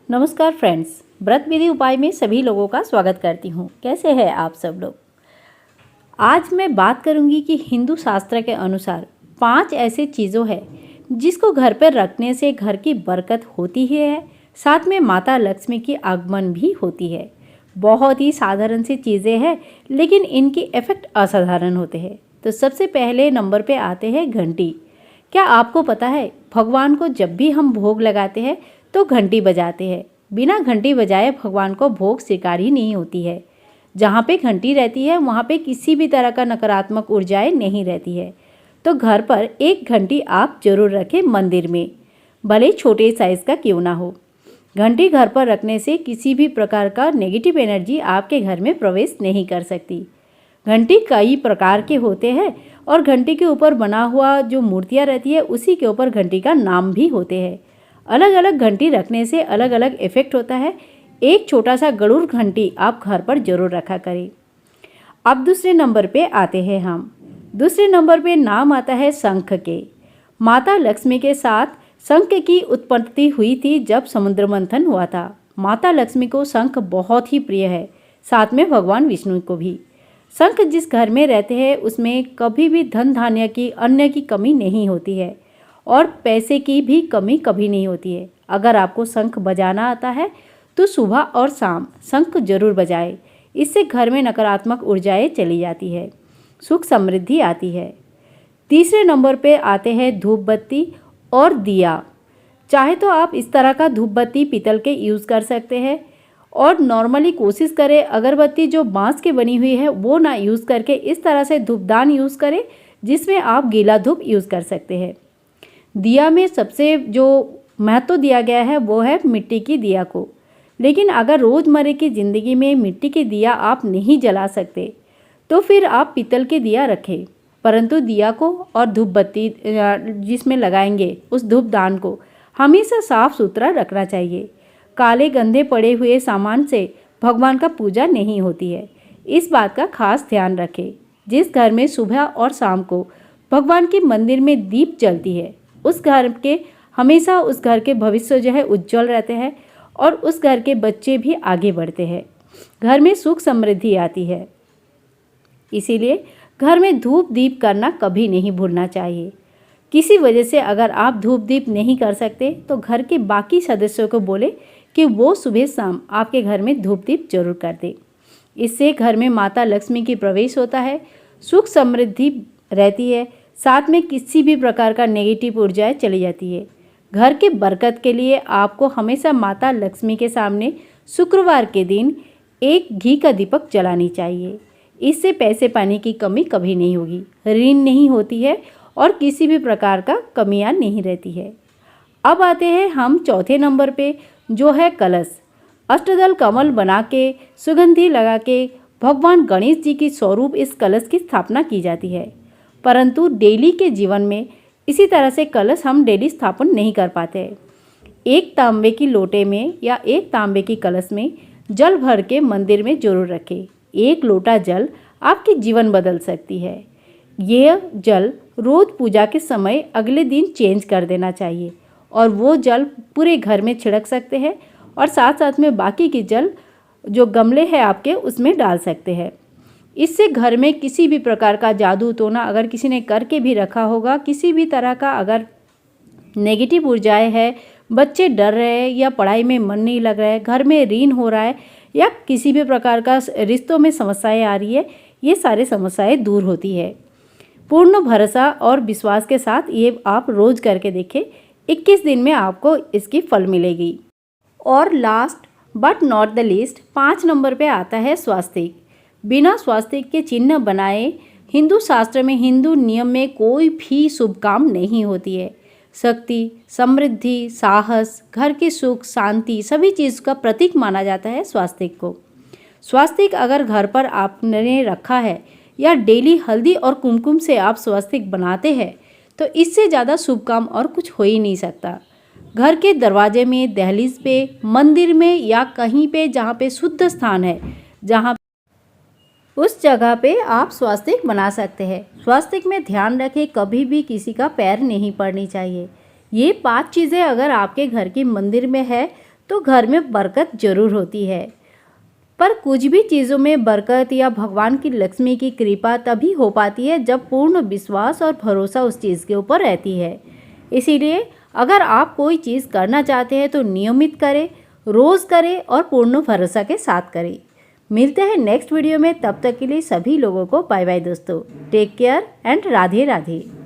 नमस्कार फ्रेंड्स, व्रत विधि उपाय में सभी लोगों का स्वागत करती हूँ। कैसे हैं आप सब लोग। आज मैं बात करूँगी कि हिंदू शास्त्र के अनुसार 5 ऐसे चीज़ों है जिसको घर पर रखने से घर की बरकत होती है, साथ में माता लक्ष्मी की आगमन भी होती है। बहुत ही साधारण सी चीज़ें हैं लेकिन इनकी इफ़ेक्ट असाधारण होते हैं। तो सबसे पहले नंबर पे आते हैं घंटी। क्या आपको पता है भगवान को जब भी हम भोग लगाते हैं तो घंटी बजाते हैं। बिना घंटी बजाए भगवान को भोग स्वीकार ही नहीं होती है। जहाँ पे घंटी रहती है वहाँ पे किसी भी तरह का नकारात्मक ऊर्जाएं नहीं रहती है। तो घर पर एक घंटी आप जरूर रखें मंदिर में, भले छोटे साइज़ का क्यों ना हो। घंटी घर पर रखने से किसी भी प्रकार का नेगेटिव एनर्जी आपके घर में प्रवेश नहीं कर सकती। घंटी कई प्रकार के होते हैं और घंटी के ऊपर बना हुआ जो मूर्तियाँ रहती है उसी के ऊपर घंटी का नाम भी होते हैं। अलग अलग घंटी रखने से अलग अलग इफ़ेक्ट होता है। एक छोटा सा गरुड़ घंटी आप घर पर जरूर रखा करें। अब दूसरे नंबर पे आते हैं हम। दूसरे नंबर पे नाम आता है शंख के। माता लक्ष्मी के साथ शंख की उत्पत्ति हुई थी जब समुद्र मंथन हुआ था। माता लक्ष्मी को शंख बहुत ही प्रिय है, साथ में भगवान विष्णु को भी। शंख जिस घर में रहते हैं उसमें कभी भी धन धान्य की अन्न की कमी नहीं होती है और पैसे की भी कमी कभी नहीं होती है। अगर आपको शंख बजाना आता है तो सुबह और शाम शंख जरूर बजाए। इससे घर में नकारात्मक ऊर्जाएं चली जाती है, सुख समृद्धि आती है। तीसरे नंबर पे आते हैं धूप बत्ती और दिया। चाहे तो आप इस तरह का धूप बत्ती पीतल के यूज़ कर सकते हैं और नॉर्मली कोशिश करें अगरबत्ती जो बांस की बनी हुई है वो ना यूज़ करके इस तरह से धूपदान यूज़ करें जिसमें आप गीला धूप यूज़ कर सकते हैं। दिया में सबसे जो महत्व दिया गया है वो है मिट्टी की दिया को। लेकिन अगर रोज़मर्रा की ज़िंदगी में मिट्टी की दिया आप नहीं जला सकते तो फिर आप पीतल के दिया रखें, परंतु दिया को और धूप बत्ती जिसमें लगाएंगे उस धूपदान को हमेशा साफ़ सुथरा रखना चाहिए। काले गंदे पड़े हुए सामान से भगवान का पूजा नहीं होती है, इस बात का खास ध्यान रखें। जिस घर में सुबह और शाम को भगवान के मंदिर में दीप जलती है उस घर के हमेशा उस घर के भविष्य जो है उज्जवल रहते हैं और उस घर के बच्चे भी आगे बढ़ते हैं। घर में सुख समृद्धि आती है। इसीलिए घर में धूप दीप करना कभी नहीं भूलना चाहिए। किसी वजह से अगर आप धूप दीप नहीं कर सकते तो घर के बाकी सदस्यों को बोले कि वो सुबह शाम आपके घर में धूप दीप जरूर कर दे। इससे घर में माता लक्ष्मी की प्रवेश होता है, सुख समृद्धि रहती है, साथ में किसी भी प्रकार का नेगेटिव ऊर्जाएं चली जाती है। घर के बरकत के लिए आपको हमेशा माता लक्ष्मी के सामने शुक्रवार के दिन एक घी का दीपक जलानी चाहिए। इससे पैसे पानी की कमी कभी नहीं होगी, ऋण नहीं होती है और किसी भी प्रकार का कमियां नहीं रहती है। अब आते हैं हम चौथे नंबर पे जो है कलश। अष्टदल कमल बना के सुगंधी लगा के भगवान गणेश जी की स्वरूप इस कलश की स्थापना की जाती है, परंतु डेली के जीवन में इसी तरह से कलश हम डेली स्थापन नहीं कर पाते हैं। एक तांबे की लोटे में या एक तांबे की कलश में जल भर के मंदिर में जरूर रखें। एक लोटा जल आपकी जीवन बदल सकती है। यह जल रोज़ पूजा के समय अगले दिन चेंज कर देना चाहिए और वो जल पूरे घर में छिड़क सकते हैं और साथ साथ में बाकी की जल जो गमले हैं आपके उसमें डाल सकते हैं। इससे घर में किसी भी प्रकार का जादू टोना अगर किसी ने करके भी रखा होगा, किसी भी तरह का अगर नेगेटिव ऊर्जाएं है, बच्चे डर रहे हैं या पढ़ाई में मन नहीं लग रहा है, घर में ऋण हो रहा है या किसी भी प्रकार का रिश्तों में समस्याएं आ रही है, ये सारे समस्याएं दूर होती है। पूर्ण भरोसा और विश्वास के साथ ये आप रोज़ करके देखें, 21 दिन में आपको इसकी फल मिलेगी। और last but not the least 5 number पे आता है स्वास्तिक। बिना स्वास्तिक के चिन्ह बनाए हिंदू शास्त्र में, हिंदू नियम में कोई भी शुभ काम नहीं होती है। शक्ति, समृद्धि, साहस, घर की सुख शांति सभी चीज़ का प्रतीक माना जाता है स्वास्तिक को। स्वास्तिक अगर घर पर आपने रखा है या डेली हल्दी और कुमकुम से आप स्वास्तिक बनाते हैं तो इससे ज़्यादा शुभ काम और कुछ हो ही नहीं सकता। घर के दरवाजे में, दहलीज पे, मंदिर में या कहीं पे जहाँ पे शुद्ध स्थान है, जहाँ उस जगह पे आप स्वास्तिक बना सकते हैं। स्वास्तिक में ध्यान रखें कभी भी किसी का पैर नहीं पड़नी चाहिए। ये 5 चीज़ें अगर आपके घर के मंदिर में है तो घर में बरकत जरूर होती है। पर कुछ भी चीज़ों में बरकत या भगवान की लक्ष्मी की कृपा तभी हो पाती है जब पूर्ण विश्वास और भरोसा उस चीज़ के ऊपर रहती है। इसीलिए अगर आप कोई चीज़ करना चाहते हैं तो नियमित करें, रोज़ करें और पूर्ण भरोसा के साथ करें। मिलते हैं नेक्स्ट वीडियो में, तब तक के लिए सभी लोगों को बाय बाय दोस्तों। Take care and Radhe Radhe.